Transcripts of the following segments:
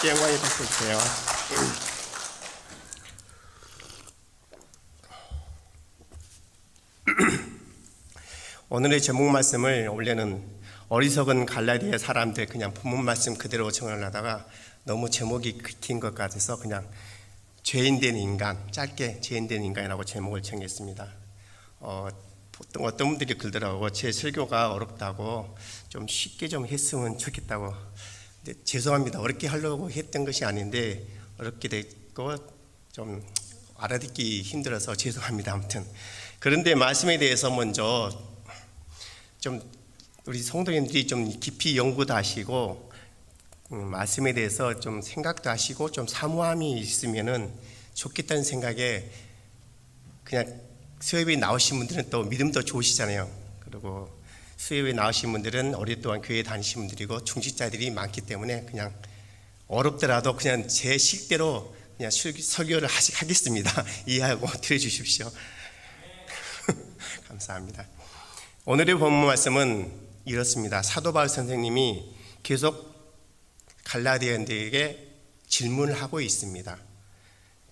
하나님께 영광이 받으세요. 오늘의 제목 말씀을 원래는 어리석은 갈라디아 사람들 그냥 본문 말씀 그대로 정을 하다가 너무 제목이 긴 것 같아서 그냥 죄인된 인간, 짧게 죄인된 인간이라고 제목을 정했습니다. 보통 어떤 분들이 그러더라고, 제 설교가 어렵다고 좀 쉽게 좀 했으면 좋겠다고. 근데 죄송합니다. 어렵게 하려고 했던 것이 아닌데 어렵게 됐고 좀 알아듣기 힘들어서 죄송합니다. 아무튼 그런데 말씀에 대해서 먼저 좀 우리 성도님들이 좀 깊이 연구도 하시고 말씀에 대해서 좀 생각도 하시고 좀 사모함이 있으면은 좋겠다는 생각에, 그냥 수협에 나오신 분들은 또 믿음도 좋으시잖아요. 그리고 수협에 나오신 분들은 오랫동안 교회 다니신 분들이고 중직자들이 많기 때문에 그냥 어렵더라도 그냥 제 식대로 그냥 설교를 하겠습니다. 이해하고 들어주십시오. 감사합니다. 오늘의 본문 말씀은 이렇습니다. 사도 바울 선생님이 계속 갈라디아인들에게 질문을 하고 있습니다.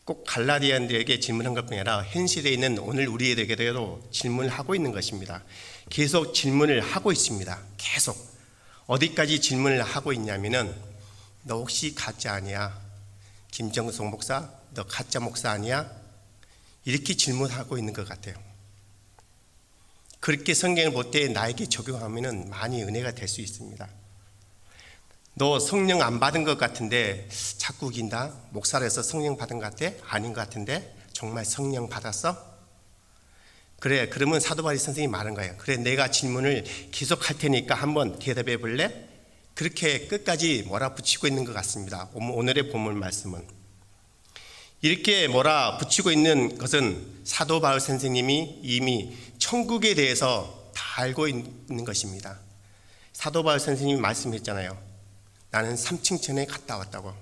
꼭 갈라디아인들에게 질문한 것뿐 아니라 현실에 있는 오늘 우리에게도 질문을 하고 있는 것입니다. 계속 질문을 하고 있습니다. 계속 어디까지 질문을 하고 있냐면은, 너 혹시 가짜 아니야? 김정성 목사, 너 가짜 목사 아니야? 이렇게 질문하고 있는 것 같아요. 그렇게 성경을 볼 때 나에게 적용하면 많이 은혜가 될 수 있습니다. 너 성령 안 받은 것 같은데 자꾸 우긴다? 목사로서 성령 받은 것 같아? 아닌 것 같은데? 정말 성령 받았어? 그래, 그러면 사도 바울 선생님이 말한 거예요. 그래, 내가 질문을 계속 할 테니까 한번 대답해 볼래? 그렇게 끝까지 몰아붙이고 있는 것 같습니다. 오늘의 본문 말씀은 이렇게 몰아붙이고 있는 것은 사도 바울 선생님이 이미 천국에 대해서 다 알고 있는 것입니다. 사도 바울 선생님이 말씀했잖아요. 나는 3층천에 갔다 왔다고.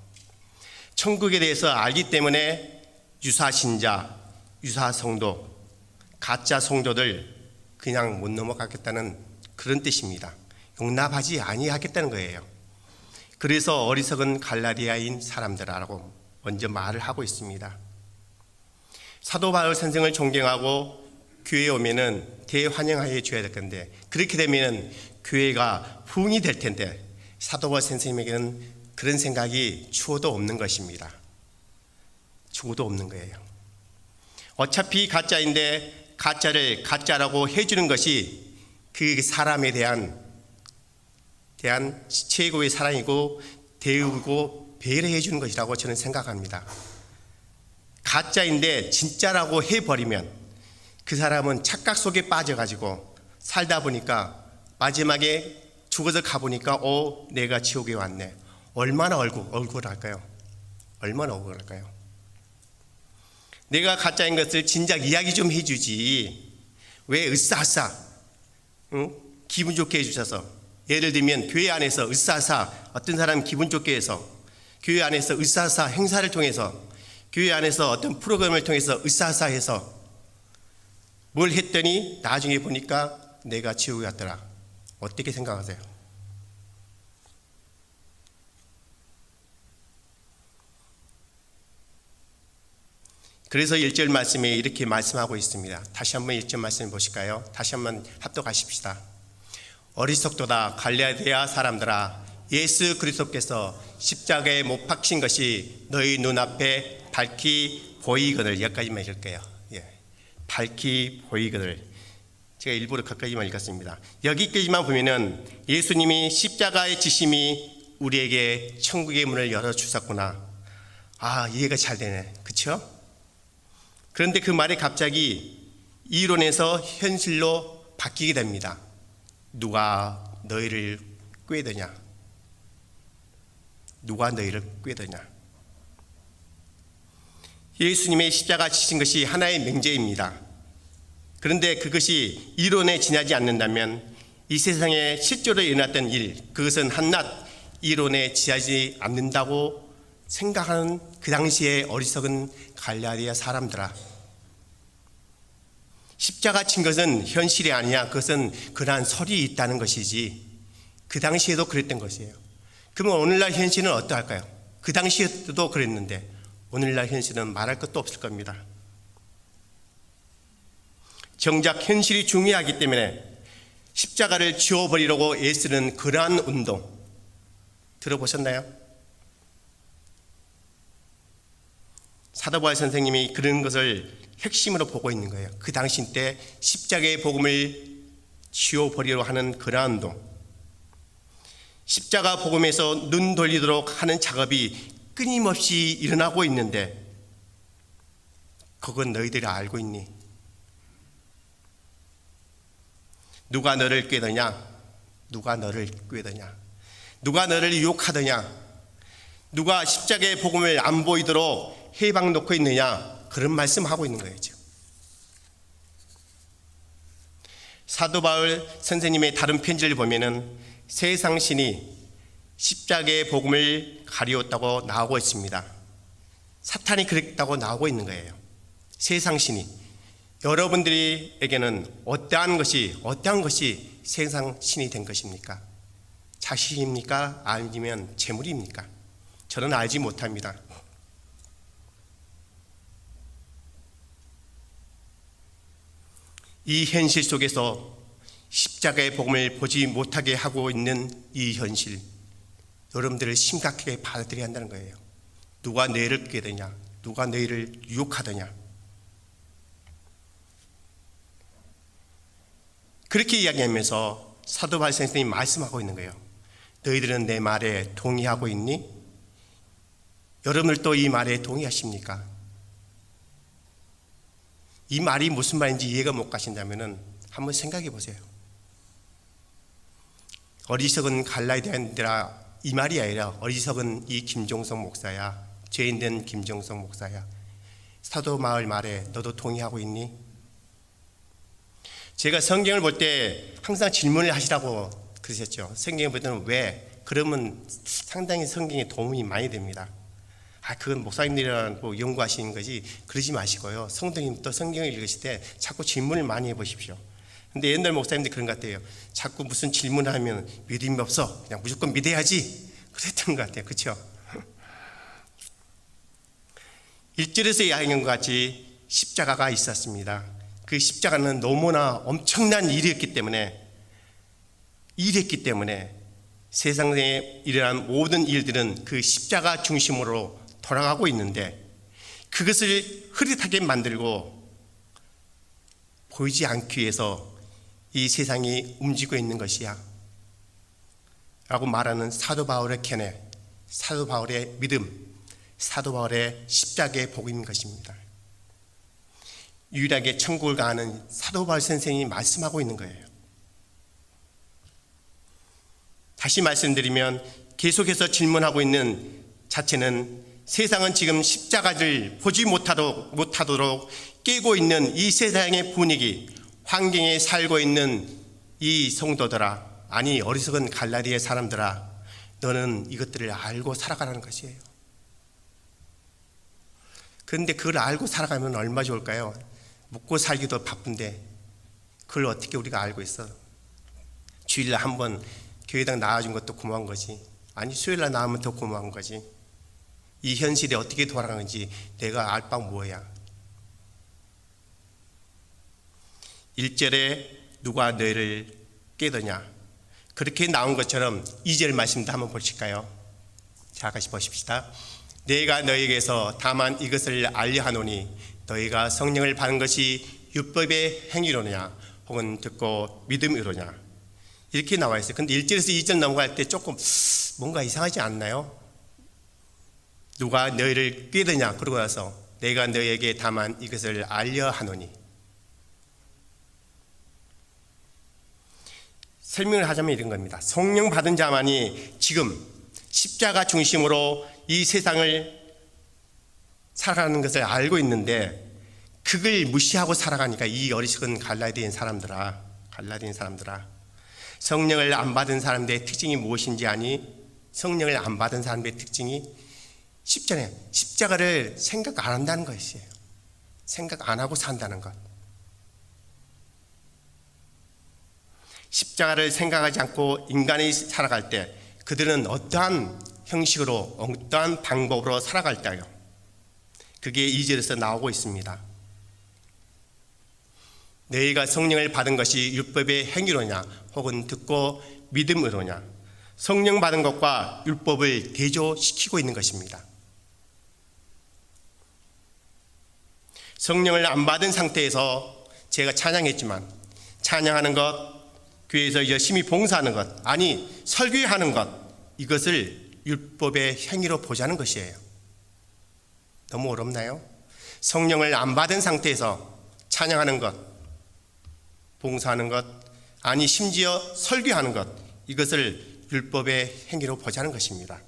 천국에 대해서 알기 때문에 유사신자, 유사성도, 가짜 성도들 그냥 못 넘어가겠다는 그런 뜻입니다. 용납하지 아니하겠다는 거예요. 그래서 어리석은 갈라디아인 사람들이라고 먼저 말을 하고 있습니다. 사도 바울 선생을 존경하고 교회에 오면은 대환영하여 줘야 될 건데, 그렇게 되면 교회가 부흥이 될 텐데 사도 바울 선생님에게는 그런 생각이 추호도 없는 것입니다. 추호도 없는 거예요. 어차피 가짜인데 가짜를 가짜라고 해주는 것이 그 사람에 대한 최고의 사랑이고 대우고 배려해 주는 것이라고 저는 생각합니다. 가짜인데 진짜라고 해버리면 그 사람은 착각 속에 빠져가지고 살다 보니까 마지막에 죽어서 가보니까 내가 지옥에 왔네. 얼마나 억울할까요? 얼마나 억울할까요? 내가 가짜인 것을 진작 이야기 좀 해주지. 왜 으쌰으쌰 기분 좋게 해주셔서, 예를 들면 교회 안에서 으쌰으쌰 어떤 사람 기분 좋게 해서, 교회 안에서 으쌰으쌰 행사를 통해서, 교회 안에서 어떤 프로그램을 통해서 으쌰으쌰 해서 뭘 했더니 나중에 보니까 내가 지옥에 갔더라. 어떻게 생각하세요? 그래서 1절 말씀에 이렇게 말씀하고 있습니다. 다시 한번 1절 말씀 보실까요? 다시 한번 합독하십시다. 어리석도다 갈라디아 사람들아, 예수 그리스도께서 십자가에 못 박힌 것이 너희 눈앞에 밝히 보이거늘. 여기까지만 읽을게요. 밝히 보이거늘. 제가 일부러 가까이만 읽었습니다. 여기까지만 보면은 예수님이 십자가의 지심이 우리에게 천국의 문을 열어주셨구나. 이해가 잘 되네. 그렇죠? 그런데 그 말이 갑자기 이론에서 현실로 바뀌게 됩니다. 누가 너희를 꾀더냐? 누가 너희를 꾀더냐? 예수님의 십자가 지신 것이 하나의 명제입니다. 그런데 그것이 이론에 지나지 않는다면 이 세상에 실제로 일어났던 일, 그것은 한낱 이론에 지나지 않는다고 생각하는 그 당시에 어리석은 갈라디아 사람들아, 십자가 친 것은 현실이 아니야. 그것은 그러한 설이 있다는 것이지. 그 당시에도 그랬던 것이에요. 그러면 오늘날 현실은 어떠할까요? 그 당시에도 그랬는데 오늘날 현실은 말할 것도 없을 겁니다. 정작 현실이 중요하기 때문에 십자가를 지워버리려고 애쓰는 그러한 운동 들어보셨나요? 사도 바울 선생님이 그런 것을 핵심으로 보고 있는 거예요. 그 당시 때 십자가의 복음을 지워버리려고 하는 그러한 운동, 십자가 복음에서 눈 돌리도록 하는 작업이 끊임없이 일어나고 있는데 그건 너희들이 알고 있니? 누가 너를 꾀더냐? 누가 너를 꾀더냐? 누가 너를 유혹하더냐? 누가 십자가의 복음을 안 보이도록 해방 놓고 있느냐? 그런 말씀하고 있는 거예요. 지금. 사도 바울 선생님의 다른 편지를 보면은 세상 신이 십자가의 복음을 가리웠다고 나오고 있습니다. 사탄이 그랬다고 나오고 있는 거예요. 세상 신이. 여러분들에게는 어떠한 것이 세상 신이 된 것입니까? 자식입니까? 아니면 재물입니까? 저는 알지 못합니다. 이 현실 속에서 십자가의 복음을 보지 못하게 하고 있는 이 현실, 여러분들을 심각하게 받아들여야 한다는 거예요. 누가 너희를 꾀더냐? 누가 너희를 유혹하더냐? 그렇게 이야기하면서 사도 바울 선생님이 말씀하고 있는 거예요. 너희들은 내 말에 동의하고 있니? 여러분들도 이 말에 동의하십니까? 이 말이 무슨 말인지 이해가 못 가신다면 한번 생각해 보세요. 어리석은 갈라디아인들아, 이 말이 아니라 어리석은 이 김종성 목사야, 죄인된 김종성 목사야, 사도 바울 말에 너도 동의하고 있니? 제가 성경을 볼 때 항상 질문을 하시라고 그러셨죠. 성경을 볼 때는 왜? 그러면 상당히 성경에 도움이 많이 됩니다. 그건 목사님들이라고 연구하시는 거지 그러지 마시고요. 성도님도 성경을 읽으실 때 자꾸 질문을 많이 해보십시오. 근데 옛날 목사님들 그런 것 같아요. 자꾸 무슨 질문을 하면 믿음이 없어, 그냥 무조건 믿어야지, 그랬던 것 같아요. 그렇죠? 1절에서 이야기한 것 같이 십자가가 있었습니다. 그 십자가는 너무나 엄청난 일이었기 때문에 세상에 일어난 모든 일들은 그 십자가 중심으로 돌아가고 있는데 그것을 흐릿하게 만들고 보이지 않기 위해서 이 세상이 움직이고 있는 것이야 라고 말하는 사도 바울의 견해, 사도 바울의 믿음, 사도 바울의 십자가의 복음인 것입니다. 유일하게 천국을 가는 사도 바울 선생님이 말씀하고 있는 거예요. 다시 말씀드리면 계속해서 질문하고 있는 자체는 세상은 지금 십자가를 보지 못하도록 깨고 있는 이 세상의 분위기, 환경에 살고 있는 이 성도들아, 아니 어리석은 갈라디아의 사람들아, 너는 이것들을 알고 살아가라는 것이에요. 그런데 그걸 알고 살아가면 얼마나 좋을까요? 먹고 살기도 바쁜데 그걸 어떻게 우리가 알고 있어? 주일날 한번 교회당 나와준 것도 고마운 거지, 아니 수요일날 나오면 더 고마운 거지. 이 현실이 어떻게 돌아가는지 내가 알 바 뭐야. 1절에 누가 너희를 깨더냐, 그렇게 나온 것처럼 2절 말씀도 한번 보실까요? 자, 같이 보십시다. 내가 너희에게서 다만 이것을 알려 하노니 너희가 성령을 받은 것이 율법의 행위로냐 혹은 듣고 믿음으로냐, 이렇게 나와 있어요. 근데 1절에서 2절 넘어갈 때 조금 뭔가 이상하지 않나요? 누가 너희를 꾀더냐, 그러고 나서 내가 너희에게 다만 이것을 알려 하노니. 설명을 하자면 이런 겁니다. 성령 받은 자만이 지금 십자가 중심으로 이 세상을 살아가는 것을 알고 있는데 그걸 무시하고 살아가니까 이 어리석은 갈라디아인 사람들아, 성령을 안 받은 사람들의 특징이 무엇인지 아니? 성령을 안 받은 사람들의 특징이 십자가를 생각 안 한다는 것이에요. 생각 안 하고 산다는 것. 십자가를 생각하지 않고 인간이 살아갈 때 그들은 어떠한 형식으로 어떠한 방법으로 살아갈까요? 그게 2절에서 나오고 있습니다. 너희가 성령을 받은 것이 율법의 행위로냐 혹은 듣고 믿음으로냐, 성령 받은 것과 율법을 대조시키고 있는 것입니다. 성령을 안 받은 상태에서 제가 찬양했지만 찬양하는 것, 교회에서 열심히 봉사하는 것, 아니 설교하는 것, 이것을 율법의 행위로 보자는 것이에요. 너무 어렵나요? 성령을 안 받은 상태에서 찬양하는 것, 봉사하는 것, 아니 심지어 설교하는 것, 이것을 율법의 행위로 보자는 것입니다.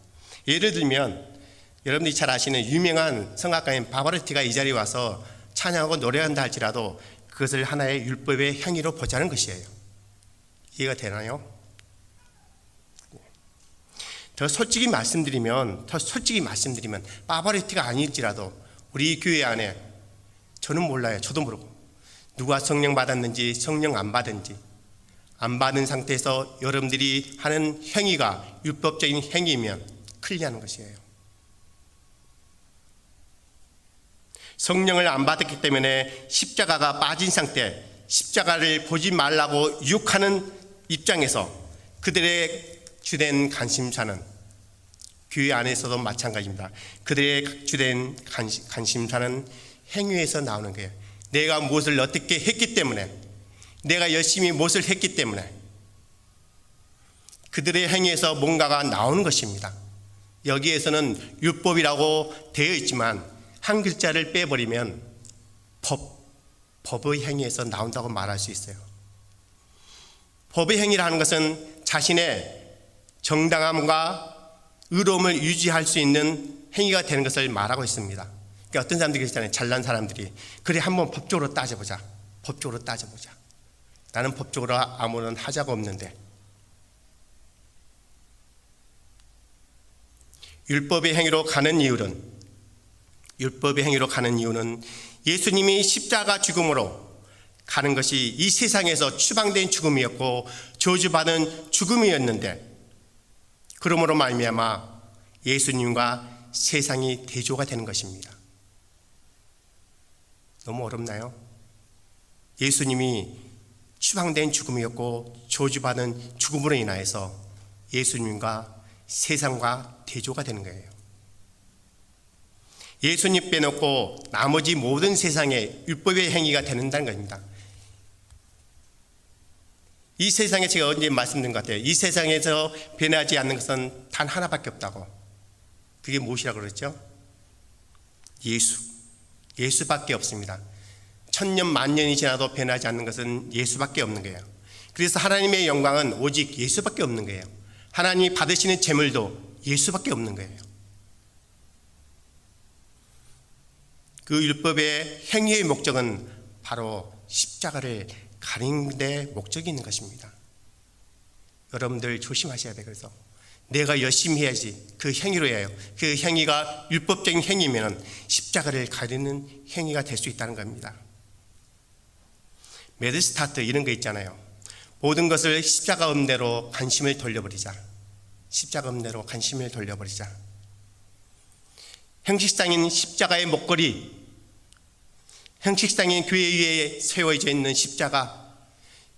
예를 들면 여러분들이 잘 아시는 유명한 성악가인 바바르티가 이 자리에 와서 찬양하고 노래한다 할지라도 그것을 하나의 율법의 행위로 보자는 것이에요. 이해가 되나요? 더 솔직히 말씀드리면 바바르티가 아닐지라도 우리 교회 안에, 저는 몰라요. 저도 모르고 누가 성령 받았는지 성령 안 받은지, 안 받은 상태에서 여러분들이 하는 행위가 율법적인 행위이면 큰일 나는 것이에요. 성령을 안 받았기 때문에 십자가가 빠진 상태, 십자가를 보지 말라고 유혹하는 입장에서 그들의 주된 관심사는, 교회 안에서도 마찬가지입니다. 그들의 주된 관심사는 행위에서 나오는 거예요. 내가 무엇을 어떻게 했기 때문에, 내가 열심히 무엇을 했기 때문에 그들의 행위에서 뭔가가 나오는 것입니다. 여기에서는 율법이라고 되어 있지만 한 글자를 빼버리면 법의 행위에서 나온다고 말할 수 있어요. 법의 행위라는 것은 자신의 정당함과 의로움을 유지할 수 있는 행위가 되는 것을 말하고 있습니다. 그러니까 어떤 사람들이 그러잖아요. 잘난 사람들이, 그래 한번 법적으로 따져보자. 나는 법적으로 아무런 하자가 없는데. 율법의 행위로 가는 이유는 예수님이 십자가 죽음으로 가는 것이 이 세상에서 추방된 죽음이었고 저주받은 죽음이었는데, 그러므로 말미암아 예수님과 세상이 대조가 되는 것입니다. 너무 어렵나요? 예수님이 추방된 죽음이었고 저주받은 죽음으로 인하여서 예수님과 세상과 대조가 되는 거예요. 예수님 빼놓고 나머지 모든 세상에 율법의 행위가 되는다는 겁니다. 이 세상에, 제가 언제 말씀드린 것 같아요. 이 세상에서 변하지 않는 것은 단 하나밖에 없다고. 그게 무엇이라고 그랬죠? 예수밖에 없습니다. 천년 만년이 지나도 변하지 않는 것은 예수밖에 없는 거예요. 그래서 하나님의 영광은 오직 예수밖에 없는 거예요. 하나님이 받으시는 재물도 예수밖에 없는 거예요. 그 율법의 행위의 목적은 바로 십자가를 가리는 데 목적이 있는 것입니다. 여러분들 조심하셔야 돼요. 그래서 내가 열심히 해야지, 그 행위로 해요. 그 행위가 율법적인 행위면 십자가를 가리는 행위가 될 수 있다는 겁니다. 메드스타트 이런 거 있잖아요. 모든 것을 십자가 음대로 관심을 돌려버리자. 형식상인 십자가의 목걸이, 형식상인 교회 위에 세워져 있는 십자가,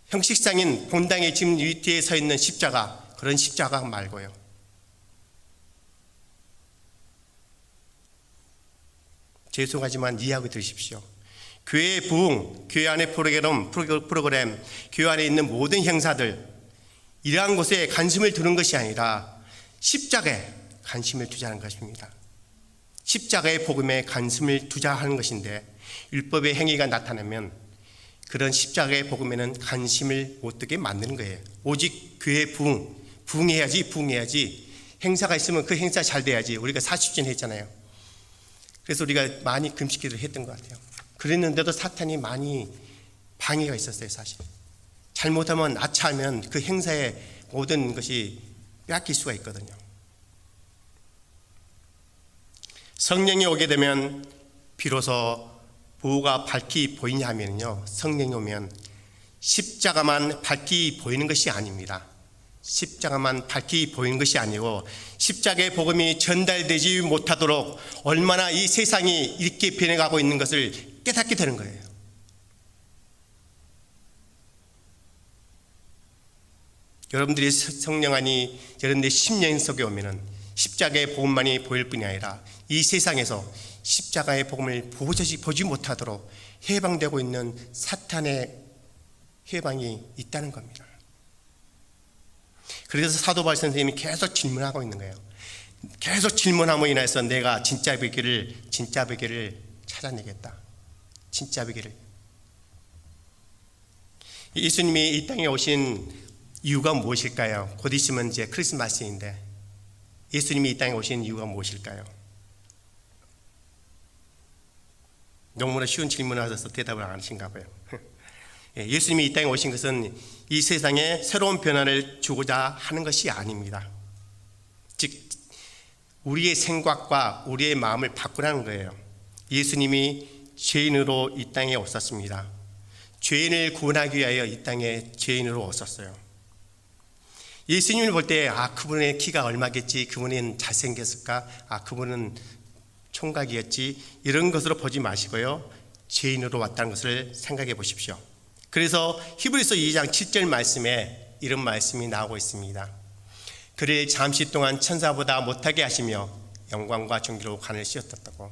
형식상인 본당의 지금 뒤에 서 있는 십자가, 그런 십자가 말고요. 죄송하지만 이해하고 들으십시오. 교회의 부흥, 교회 안의 프로그램, 교회 안에 있는 모든 행사들, 이러한 곳에 관심을 두는 것이 아니라 십자가에 관심을 두자는 것입니다. 십자가의 복음에 관심을 두자 하는 것인데, 율법의 행위가 나타나면 그런 십자가의 복음에는 관심을 못 두게 만드는 거예요. 오직 교회 부흥해야지. 행사가 있으면 그 행사 잘 돼야지. 우리가 40전 했잖아요. 그래서 우리가 많이 금식기도를 했던 것 같아요. 그랬는데도 사탄이 많이 방해가 있었어요. 사실 잘못하면, 아차하면 그 행사의 모든 것이 빼앗길 수가 있거든요. 성령이 오게 되면 비로소 부가 밝히 보이냐 하면요, 성령이 오면 십자가만 밝히 보이는 것이 아닙니다. 십자가만 밝히 보이는 것이 아니고 십자가의 복음이 전달되지 못하도록 얼마나 이 세상이 이렇게 변해가고 있는 것을 깨닫게 되는 거예요. 여러분들이 성령 안이 여러분들의 심령 속에 오면은 십자가의 복음만이 보일 뿐이 아니라 이 세상에서 십자가의 복음을 보지 못하도록 해방되고 있는 사탄의 해방이 있다는 겁니다. 그래서 사도 바울 선생님이 계속 질문하고 있는 거예요. 계속 질문함으로 인해서 내가 진짜 베개를 찾아내겠다. 진짜 베개를. 예수님이 이 땅에 오신 이유가 무엇일까요? 곧 있으면 이제 크리스마스인데 예수님이 이 땅에 오신 이유가 무엇일까요? 너무나 쉬운 질문을 하셔서 대답을 안 하신가 봐요. 예수님이 이 땅에 오신 것은 이 세상에 새로운 변화를 주고자 하는 것이 아닙니다. 즉 우리의 생각과 우리의 마음을 바꾸라는 거예요. 예수님이 죄인으로 이 땅에 오셨습니다. 죄인을 구원하기 위하여 이 땅에 죄인으로 오셨어요. 예수님을 볼 때 그분의 키가 얼마겠지, 그분은 잘생겼을까, 그분은 총각이었지, 이런 것으로 보지 마시고요, 죄인으로 왔다는 것을 생각해 보십시오. 그래서 히브리서 2장 7절 말씀에 이런 말씀이 나오고 있습니다. 그를 잠시 동안 천사보다 못하게 하시며 영광과 존귀로 관을 씌웠다고.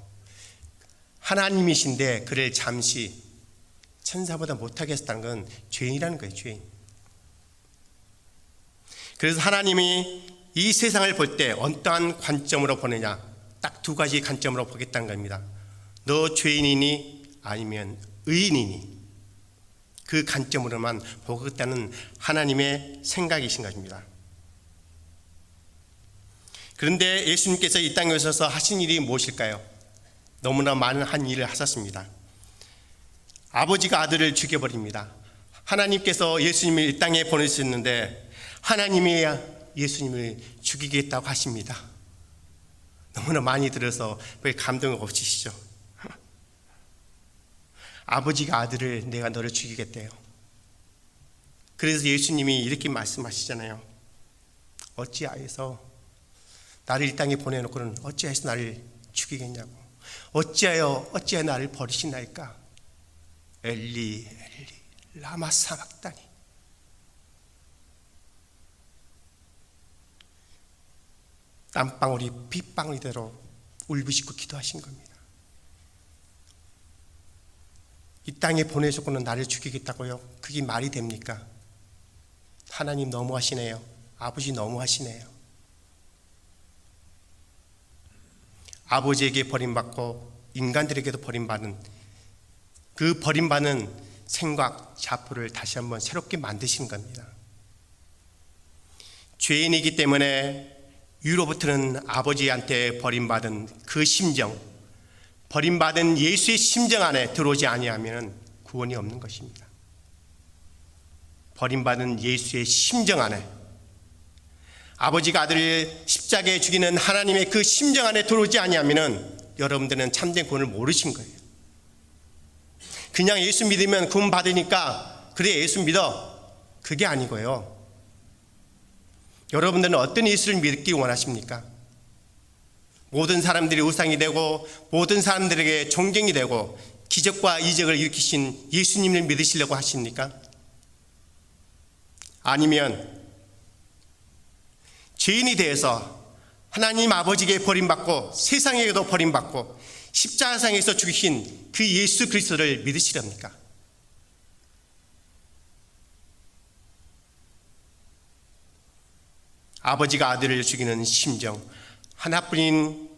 하나님이신데 그를 잠시 천사보다 못하게 했다는 건 죄인이라는 거예요. 죄인. 그래서 하나님이 이 세상을 볼 때 어떠한 관점으로 보느냐, 딱 두 가지 관점으로 보겠다는 겁니다. 너 죄인이니 아니면 의인이니, 그 관점으로만 보겠다는 하나님의 생각이신 것입니다. 그런데 예수님께서 이 땅에 오셔서 하신 일이 무엇일까요? 너무나 많은 한 일을 하셨습니다. 아버지가 아들을 죽여버립니다. 하나님께서 예수님을 이 땅에 보내셨는데 하나님이 예수님을 죽이겠다고 하십니다. 너무나 많이 들어서 왜 감동이 없으시죠? 아버지가 아들을 내가 너를 죽이겠대요. 그래서 예수님이 이렇게 말씀하시잖아요. 어찌하여서 나를 이 땅에 보내놓고는 어찌하여서 나를 죽이겠냐고. 어찌하여 나를 버리시나이까. 엘리 라마 사박다니. 땀방울이 빗방울이대로 울부짖고 기도하신 겁니다. 이 땅에 보내주고는 나를 죽이겠다고요? 그게 말이 됩니까? 하나님 너무하시네요. 아버지 너무하시네요. 아버지에게 버림받고 인간들에게도 버림받은 그 버림받는 생각, 자포를 다시 한번 새롭게 만드시는 겁니다. 죄인이기 때문에 위로부터는 아버지한테 버림받은 그 심정, 버림받은 예수의 심정 안에 들어오지 아니하면 구원이 없는 것입니다. 버림받은 예수의 심정 안에, 아버지가 아들을 십자가에 죽이는 하나님의 그 심정 안에 들어오지 아니하면 여러분들은 참된 구원을 모르신 거예요. 그냥 예수 믿으면 구원 받으니까 그래 예수 믿어, 그게 아니고요. 여러분들은 어떤 예수를 믿기 원하십니까? 모든 사람들이 우상이 되고 모든 사람들에게 존경이 되고 기적과 이적을 일으키신 예수님을 믿으시려고 하십니까? 아니면 죄인이 되어서 하나님 아버지에게 버림받고 세상에게도 버림받고 십자가상에서 죽이신 그 예수 그리스도를 믿으시렵니까? 아버지가 아들을 죽이는 심정, 하나뿐인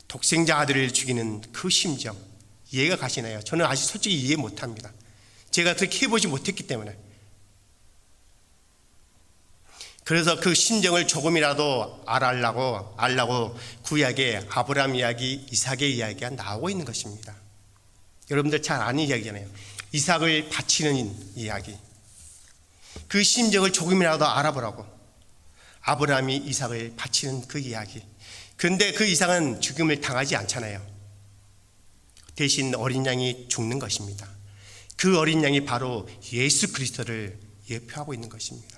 독생자 아들을 죽이는 그 심정, 이해가 가시나요? 저는 아직 솔직히 이해 못합니다. 제가 그렇게 해보지 못했기 때문에. 그래서 그 심정을 조금이라도 알라고 구약에 아브라함 이야기, 이삭의 이야기가 나오고 있는 것입니다. 여러분들 잘 아는 이야기잖아요. 이삭을 바치는 이야기. 그 심정을 조금이라도 알아보라고. 아브라함이 이삭을 바치는 그 이야기. 그런데 그 이삭은 죽음을 당하지 않잖아요. 대신 어린 양이 죽는 것입니다. 그 어린 양이 바로 예수 그리스도를 예표하고 있는 것입니다.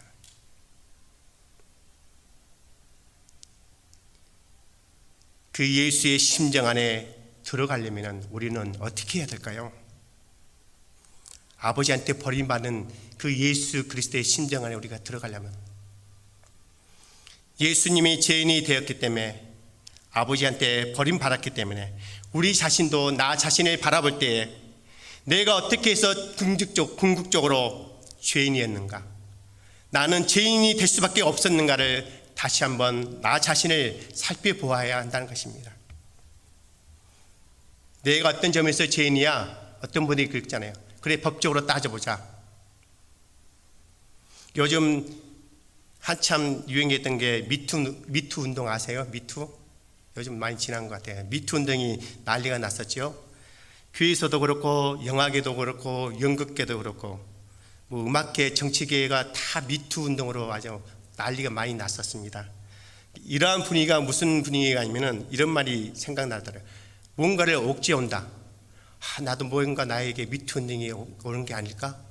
그 예수의 심정 안에 들어가려면 우리는 어떻게 해야 될까요? 아버지한테 버림받은 그 예수 그리스도의 심정 안에 우리가 들어가려면, 예수님이 죄인이 되었기 때문에, 아버지한테 버림받았기 때문에 우리 자신도 나 자신을 바라볼 때에 내가 어떻게 해서 궁극적으로 죄인이었는가, 나는 죄인이 될 수밖에 없었는가를 다시 한번 나 자신을 살펴보아야 한다는 것입니다. 내가 어떤 점에서 죄인이야? 어떤 분이 그랬잖아요. 그래, 법적으로 따져보자. 요즘 한참 유행했던 게 미투 운동 아세요? 미투? 요즘 많이 지난 것 같아요. 미투 운동이 난리가 났었죠. 교회에서도 그렇고 영화계도 그렇고 연극계도 그렇고 뭐 음악계, 정치계가 다 미투 운동으로 아주 난리가 많이 났었습니다. 이러한 분위기가 무슨 분위기가 아니면은 이런 말이 생각나더라고요. 뭔가를 억제온다. 나도 뭔가 나에게 미투 운동이 오는 게 아닐까?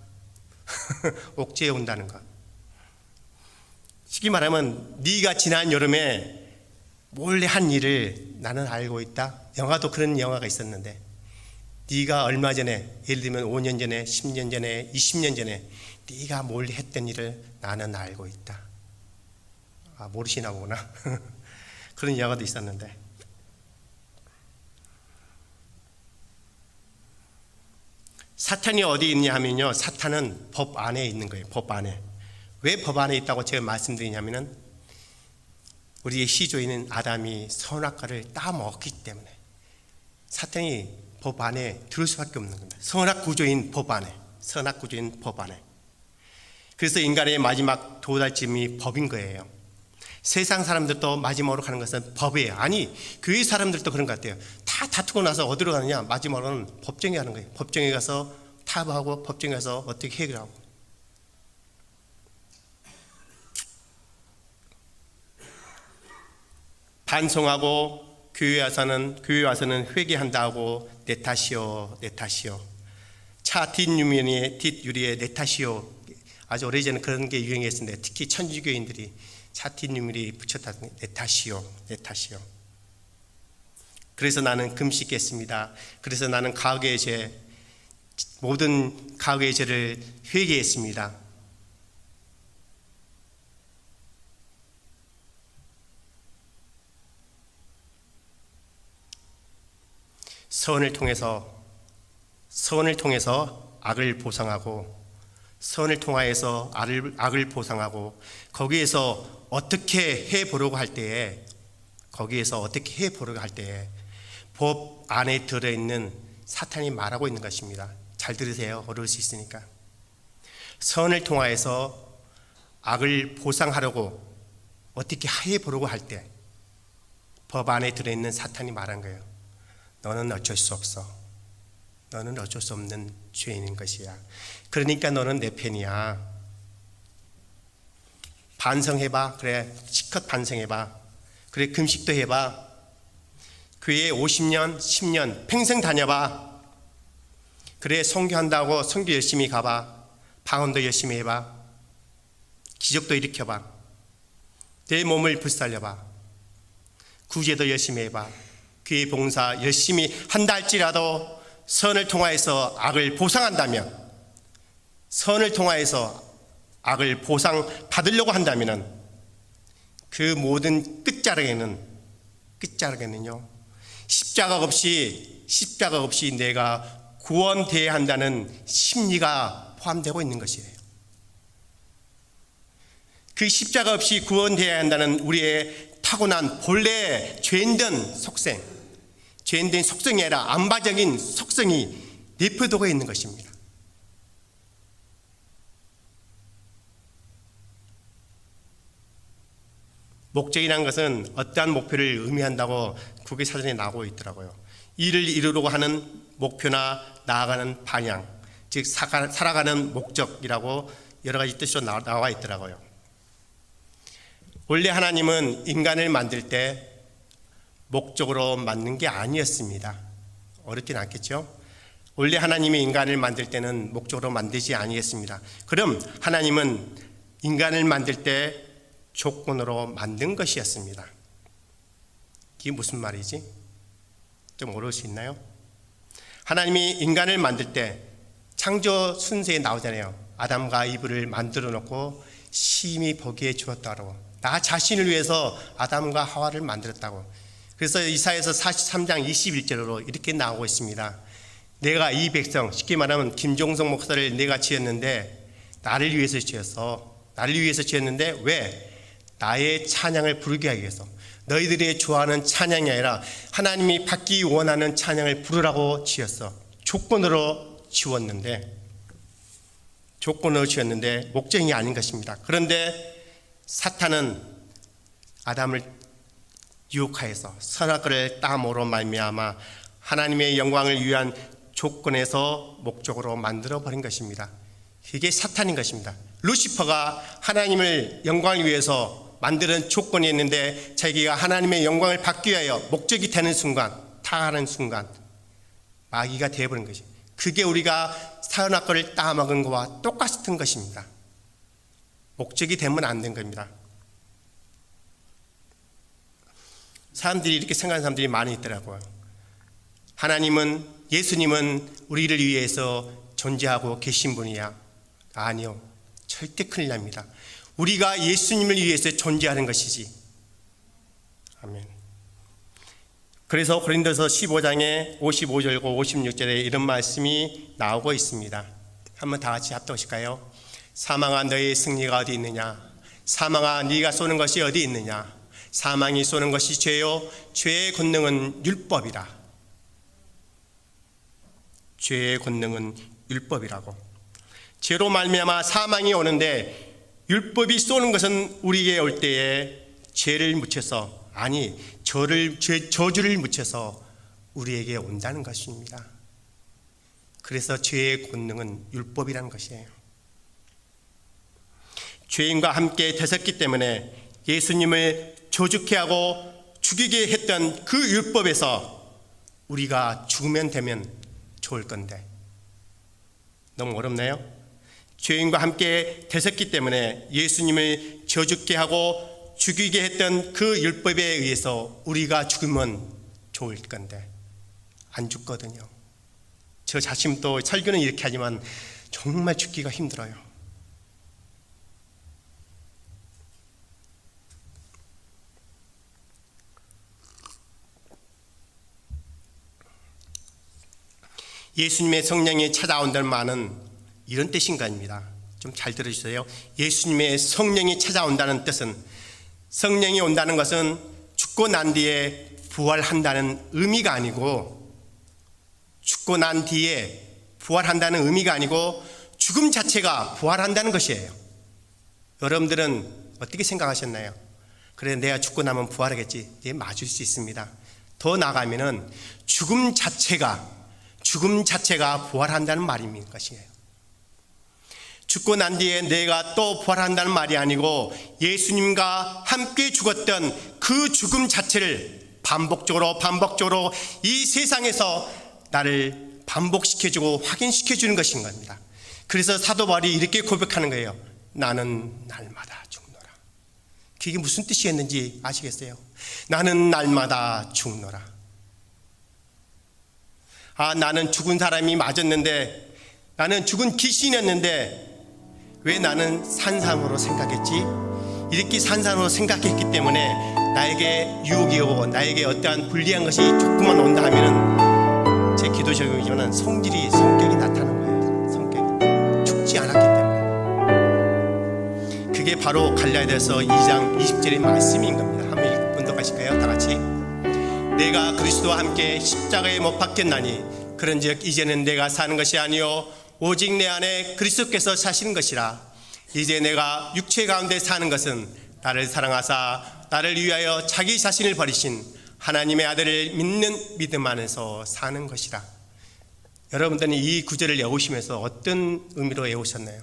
억제해 온다는 것. 쉽게 말하면 네가 지난 여름에 몰래 한 일을 나는 알고 있다. 영화도 그런 영화가 있었는데, 네가 얼마 전에, 예를 들면 5년 전에, 10년 전에, 20년 전에 네가 몰래 했던 일을 나는 알고 있다. 모르시나 보구나. 그런 영화도 있었는데, 사탄이 어디 있냐 하면요, 사탄은 법 안에 있는 거예요. 법 안에. 왜 법 안에 있다고 제가 말씀드리냐면은, 우리의 시조인은 아담이 선악과를 따먹었기 때문에 사탄이 법 안에 들을 수밖에 없는 겁니다. 선악 구조인 법 안에, 선악 구조인 법 안에. 그래서 인간의 마지막 도달점이 법인 거예요. 세상 사람들도 마지막으로 가는 것은 법이에요. 아니, 교회 사람들도 그런 것 같아요. 다 다투고 나서 어디로 가느냐? 마지막으로는 법정에 가는 거예요. 법정에 가서 타협하고, 법정에 가서 어떻게 해결하고. 반성하고 교회 와서는 회개한다고 내 탓이요, 내 탓이요. 차 뒷유리에 내 탓이요. 아주 오래전에 그런 게 유행했었는데, 특히 천주교인들이 차 뒷유리에 붙였다. 내 탓이요, 내 탓이요. 그래서 나는 금식했습니다. 그래서 나는 과거의 죄, 모든 과거의 죄를 회개했습니다. 선을 통해서 악을 보상하고, 선을 통하여서 악을 보상하고, 거기에서 어떻게 해보려고 할 때에, 법 안에 들어있는 사탄이 말하고 있는 것입니다. 잘 들으세요. 어려울 수 있으니까. 선을 통하여서 악을 보상하려고 어떻게 해보려고 할 때 법 안에 들어있는 사탄이 말한 거예요. 너는 어쩔 수 없어. 너는 어쩔 수 없는 죄인인 것이야. 그러니까 너는 내 편이야. 반성해봐. 그래, 실컷 반성해봐. 그래, 금식도 해봐. 교회에 50년, 10년 평생 다녀봐. 그래, 선교한다고 선교 열심히 가봐. 방언도 열심히 해봐. 기적도 일으켜봐. 내 몸을 불살려봐. 구제도 열심히 해봐. 교회 봉사 열심히 한다 할지라도 선을 통하여서 악을 보상한다면, 선을 통하여서 악을 보상받으려고 한다면, 그 모든 끝자락에는요, 십자가 없이 내가 구원되어야 한다는 심리가 포함되고 있는 것이에요. 그 십자가 없이 구원되어야 한다는 우리의 타고난 본래 죄인된 속성이 아니라 안바적인 속성이 내포되고 있는 것입니다. 목적이라는 것은 어떠한 목표를 의미한다고 국외사전에 나오고 있더라고요. 이를 이루려고 하는 목표나 나아가는 방향, 즉 살아가는 목적이라고 여러 가지 뜻으로 나와 있더라고요. 원래 하나님은 인간을 만들 때 목적으로 만든 게 아니었습니다. 어렵진 않겠죠? 원래 하나님이 인간을 만들 때는 목적으로 만들지 아니했습니다. 그럼 하나님은 인간을 만들 때 조건으로 만든 것이었습니다. 이게 무슨 말이지? 좀 어려울 수 있나요? 하나님이 인간을 만들 때 창조 순서에 나오잖아요. 아담과 이브를 만들어 놓고 심히 보기에 좋았다고. 나 자신을 위해서 아담과 하와를 만들었다고. 그래서 이사야서 43장 21절로 이렇게 나오고 있습니다. 내가 이 백성, 쉽게 말하면 김종성 목사를 내가 지었는데 나를 위해서 지었어. 나를 위해서 지었는데 왜? 나의 찬양을 부르게 하기 위해서. 너희들이 좋아하는 찬양이 아니라 하나님이 받기 원하는 찬양을 부르라고 지었어. 조건으로 지었는데 목적이 아닌 것입니다. 그런데 사탄은 아담을 유혹하여서 선악과를 따므로 말미암아 하나님의 영광을 위한 조건에서 목적으로 만들어 버린 것입니다. 이게 사탄인 것입니다. 루시퍼가 하나님을 영광을 위해서 만드는 조건이 있는데 자기가 하나님의 영광을 받기 위하여 목적이 되는 순간, 타하는 순간 마귀가 되어버린 것이. 그게 우리가 선악과를 따먹은 것과 똑같은 것입니다. 목적이 되면 안 된 겁니다. 사람들이 이렇게 생각하는 사람들이 많이 있더라고요. 예수님은 우리를 위해서 존재하고 계신 분이야. 아니요, 절대 큰일 납니다. 우리가 예수님을 위해서 존재하는 것이지. 아멘. 그래서 고린도서 15장에 55절과 56절에 이런 말씀이 나오고 있습니다. 한번 다 같이 합독하실까요? 사망아 너의 승리가 어디 있느냐? 사망아 네가 쏘는 것이 어디 있느냐? 사망이 쏘는 것이 죄요, 죄의 권능은 율법이라. 죄의 권능은 율법이라고. 죄로 말미암아 사망이 오는데 율법이 쏘는 것은 우리에게 올 때에 죄를 묻혀서, 아니 저주를 묻혀서 우리에게 온다는 것입니다. 그래서 죄의 권능은 율법이라는 것이에요. 죄인과 함께 되셨기 때문에 예수님을 조죽게 하고 죽이게 했던 그 율법에서 우리가 죽으면 되면 좋을 건데 너무 어렵나요? 죄인과 함께 되셨기 때문에 예수님을 저죽게 하고 죽이게 했던 그 율법에 의해서 우리가 죽으면 좋을 건데 안 죽거든요. 저 자신도 설교는 이렇게 하지만 정말 죽기가 힘들어요. 예수님의 성령이 찾아온다는 말은 이런 뜻인 겁니다. 좀 잘 들어주세요. 예수님의 성령이 찾아온다는 뜻은, 성령이 온다는 것은 죽고 난 뒤에 부활한다는 의미가 아니고, 죽고 난 뒤에 부활한다는 의미가 아니고 죽음 자체가 부활한다는 것이에요. 여러분들은 어떻게 생각하셨나요? 그래, 내가 죽고 나면 부활하겠지. 예, 맞을 수 있습니다. 더 나아가면은 죽음 자체가 부활한다는 말인 것이에요. 죽고 난 뒤에 내가 또 부활한다는 말이 아니고 예수님과 함께 죽었던 그 죽음 자체를 반복적으로 이 세상에서 나를 반복시켜주고 확인시켜주는 것인 겁니다. 그래서 사도 바울이 이렇게 고백하는 거예요. 나는 날마다 죽노라. 그게 무슨 뜻이었는지 아시겠어요? 나는 날마다 죽노라. 아, 나는 죽은 사람이 맞았는데, 나는 죽은 귀신이었는데 왜 나는 산삼으로 생각했지? 이렇게 산삼으로 생각했기 때문에 나에게 유혹이 오고 나에게 어떠한 불리한 것이 조금만 온다 하면은 제 기도 적용이지만 성격이 나타나는 거예요. 성격이 죽지 않았기 때문에. 그게 바로 갈라디아서 2장 20절의 말씀인 겁니다. 한번 분독하실까요? 다 같이. 내가 그리스도와 함께 십자가에 못 박혔나니 그런즉 이제는 내가 사는 것이 아니요 오직 내 안에 그리스도께서 사시는 것이라. 이제 내가 육체 가운데 사는 것은 나를 사랑하사 나를 위하여 자기 자신을 버리신 하나님의 아들을 믿는 믿음 안에서 사는 것이라. 여러분들은 이 구절을 외우시면서 어떤 의미로 외우셨나요?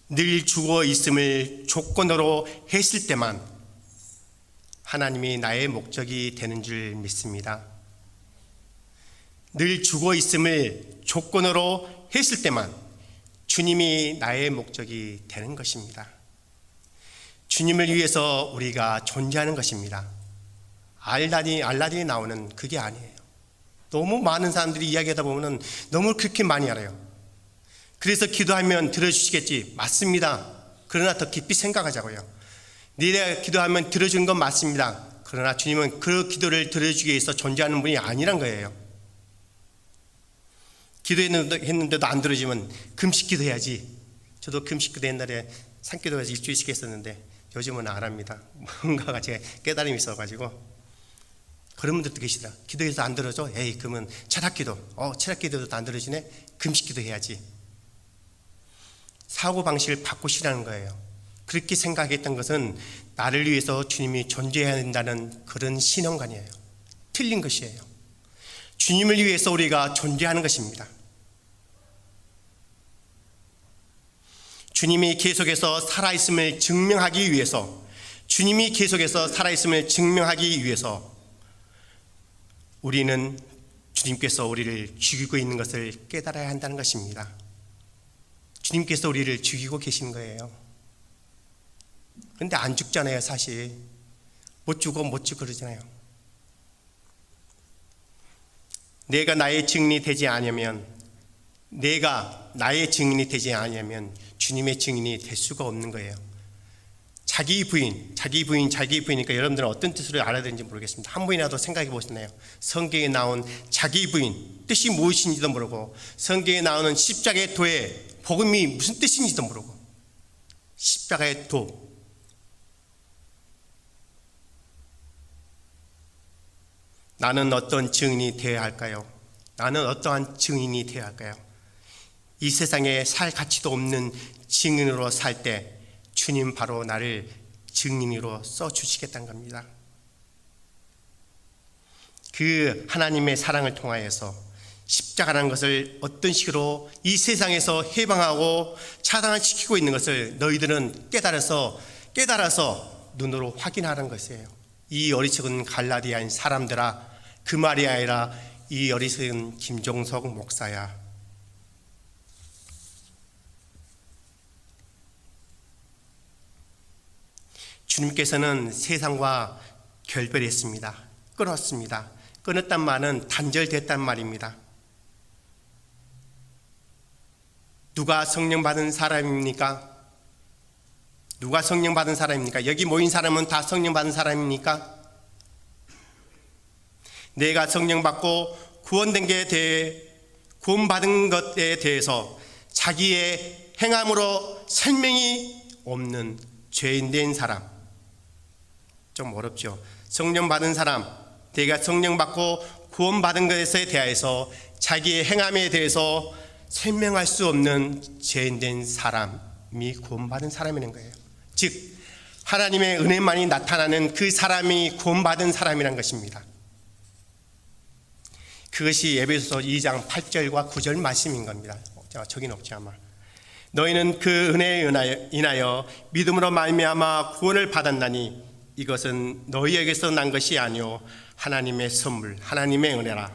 늘 죽어 있음을 조건으로 했을 때만 하나님이 나의 목적이 되는 줄 믿습니다. 늘 죽어 있음을 조건으로 했을 때만 주님이 나의 목적이 되는 것입니다. 주님을 위해서 우리가 존재하는 것입니다. 알라딘이 나오는 그게 아니에요. 너무 많은 사람들이 이야기하다 보면 너무 그렇게 많이 알아요. 그래서 기도하면 들어주시겠지. 맞습니다. 그러나 더 깊이 생각하자고요. 내가 기도하면 들어주는 건 맞습니다. 그러나 주님은 그 기도를 들어주기 위해서 존재하는 분이 아니란 거예요. 기도했는데도 안 들어주면 금식 기도해야지. 저도 금식 기도 옛날에 산기도에서 일주일씩 했었는데 요즘은 안 합니다. 뭔가가 제가 깨달음이 있어가지고. 그런 분들도 계시더라. 기도해서 안 들어줘? 에이, 그러면 철학기도. 철학기도도 안 들어주네? 금식기도 해야지. 사고방식을 바꾸시라는 거예요. 그렇게 생각했던 것은 나를 위해서 주님이 존재해야 된다는 그런 신앙관이에요. 틀린 것이에요. 주님을 위해서 우리가 존재하는 것입니다. 주님이 계속해서 살아있음을 증명하기 위해서, 주님이 계속해서 살아있음을 증명하기 위해서 우리는 주님께서 우리를 죽이고 있는 것을 깨달아야 한다는 것입니다. 주님께서 우리를 죽이고 계신 거예요. 그런데 안 죽잖아요. 사실 못 죽고 그러잖아요. 내가 나의 증인이 되지 않으면, 주님의 증인이 될 수가 없는 거예요. 자기 부인이니까 여러분들은 어떤 뜻으로 알아들은지 모르겠습니다. 한 번이라도 생각해 보셨나요? 성경에 나온 자기 부인 뜻이 무엇인지도 모르고, 성경에 나오는 십자가의 도의 복음이 무슨 뜻인지도 모르고, 십자가의 도, 나는 어떤 증인이 되어야 할까요? 나는 어떠한 증인이 되어야 할까요? 이 세상에 살 가치도 없는 증인으로 살 때 주님 바로 나를 증인으로 써주시겠다는 겁니다. 그 하나님의 사랑을 통하여서 십자가라는 것을 어떤 식으로 이 세상에서 해방하고 차단시키고 있는 것을 너희들은 깨달아서 눈으로 확인하라는 것이에요. 이 어리석은 갈라디아인 사람들아, 그 말이 아니라 이 어리석은 김종석 목사야. 주님께서는 세상과 결별했습니다. 끊었습니다. 끊었단 말은 단절됐단 말입니다. 누가 성령 받은 사람입니까? 누가 성령 받은 사람입니까? 여기 모인 사람은 다 성령 받은 사람입니까? 내가 성령 받고 구원된 게 대해, 구원받은 것에 대해서 자기의 행함으로 설명이 없는 죄인된 사람, 좀 어렵죠. 성령 받은 사람, 내가 성령 받고 구원받은 것에 대해서 자기의 행함에 대해서 설명할 수 없는 죄인된 사람이 구원받은 사람이라는 거예요. 즉 하나님의 은혜만이 나타나는 그 사람이 구원받은 사람이라는 것입니다. 그것이 에베소서 2장 8절과 9절 말씀인 겁니다. 저긴 없지 아마. 너희는 그 은혜에 인하여 믿음으로 말미암아 구원을 받았나니 이것은 너희에게서 난 것이 아니요 하나님의 선물, 하나님의 은혜라.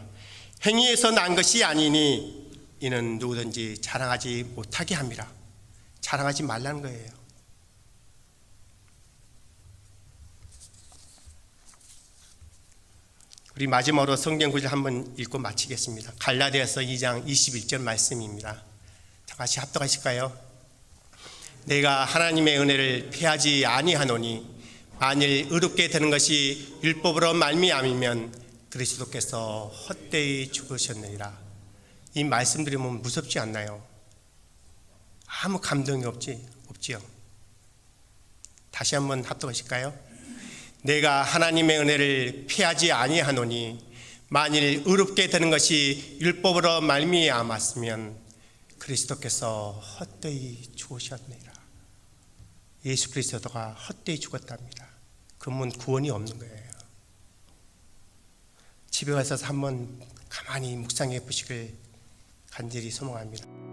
행위에서 난 것이 아니니 이는 누구든지 자랑하지 못하게 함이라. 자랑하지 말라는 거예요. 우리 마지막으로 성경 구절 한번 읽고 마치겠습니다. 갈라디아서 2장 21절 말씀입니다. 다 같이 합독하실까요? 내가 하나님의 은혜를 피하지 아니하노니 만일 의롭게 되는 것이 율법으로 말미암으면 그리스도께서 헛되이 죽으셨느니라. 이 말씀 들으면 무섭지 않나요? 아무 감동이 없지요. 다시 한번 합독하실까요? 내가 하나님의 은혜를 피하지 아니하노니 만일 의롭게 되는 것이 율법으로 말미암았으면 그리스도께서 헛되이 죽으셨느니라. 예수 그리스도가 헛되이 죽었답니다. 그러면 구원이 없는 거예요. 집에 가서 한번 가만히 묵상해 보시길 간절히 소망합니다.